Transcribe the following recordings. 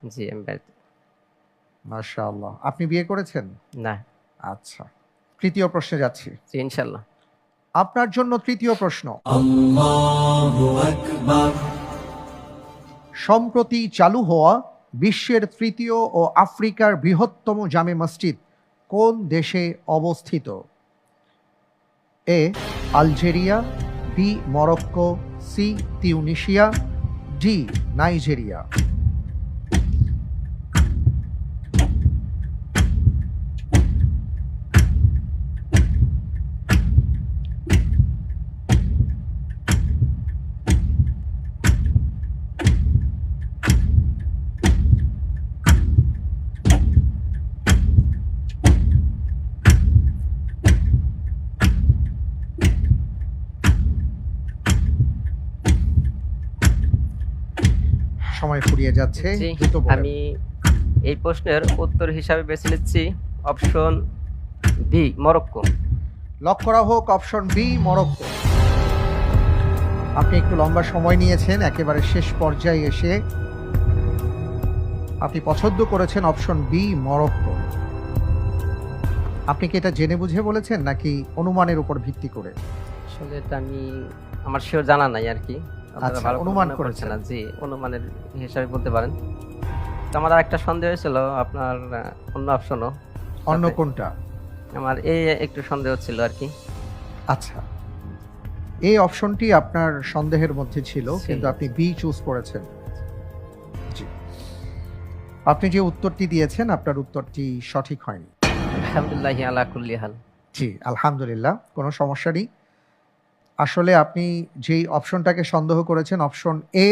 জি, আমি বাড়িতে। মাশাআল্লাহ। আপনি বিয়ে করেছেন? না। আচ্ছা। ৩য় প্রশ্নে যাচ্ছি। জি, ইনশাআল্লাহ। আপনার জন্য ৩য় প্রশ্ন। আল্লাহু আকবার। সম্প্রতি চালু হওয়া বিশ্বের ৩য় ও আফ্রিকার বৃহত্তম জামে মসজিদ কোন দেশে অবস্থিত? A. Algeria, B. Morocco, C. Tunisia, D. Nigeria. সময় ফুরিয়ে যাচ্ছে। জি, দ্রুত বলেন। আমি এই প্রশ্নের উত্তর হিসাবে বেছে নিচ্ছি অপশন বি, মরক্কো। লক করা হোক অপশন বি, মরক্কো। আপনি একটু লম্বা সময় নিয়েছেন, একেবারে শেষ পর্যায়ে এসে আপনি পছন্দ করেছেন অপশন বি, মরক্কো। আপনি কি এটা জেনে বুঝে বলেছেন নাকি অনুমানের উপর ভিত্তি করে? আসলে এটা আমি আমার শিওর জানা নাই আরকি। আপনারা আচ্ছা, ভালো করে অনুমান মনে পড়ছে করেছেন। না। জি, অনুমানের হিসাবে বলতে পারেন। তো আমার আরেকটা সন্দেহ হয়েছিল আপনার অন্য অপশনও অন্য সাথে। কোনটা? আমার একটু সন্দেহ ছিল আরকি। আচ্ছা, এই অপশনটি আপনার সন্দেহের মধ্যে ছিল, ছিল, কিন্তু আপনি জি। বি চুজ করেছেন। জি। আপনি যে উত্তরটি দিয়েছেন, আপনার উত্তরটি সঠিক হয়নি। আলহামদুলিল্লাহি আলা কুল্লি হাল। জি, আলহামদুলিল্লাহ, কোনো সমস্যা নেই। আসলে আপনি যেই অপশনটাকে সন্দেহ করেছেন, অপশন এ,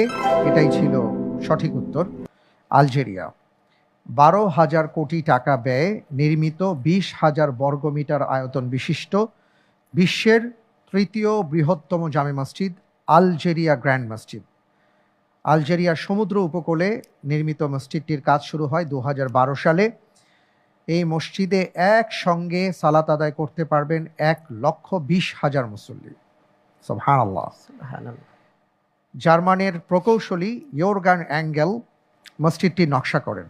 এটাই ছিল সঠিক উত্তর। আলজেরিয়া। ১২,০০০ কোটি টাকা ব্যয়ে নির্মিত ২০,০০০ বর্গমিটার আয়তন বিশিষ্ট বিশ্বের ৩য় বৃহত্তম জামে মসজিদ আলজেরিয়া গ্র্যান্ড মসজিদ। আলজেরিয়ার সমুদ্র উপকূলে নির্মিত মসজিদটির কাজ শুরু হয় ২০১২ সালে। এই মসজিদে একসঙ্গে সালাত আদায় করতে পারবেন ১,২০,০০০ মুসল্লি। সুবহানাল্লাহ। সুবহানাল্লাহ। জার্মানির প্রকৌশলী ইয়োরগান অ্যাঙ্গেল মসজিদটির নকশা করেন।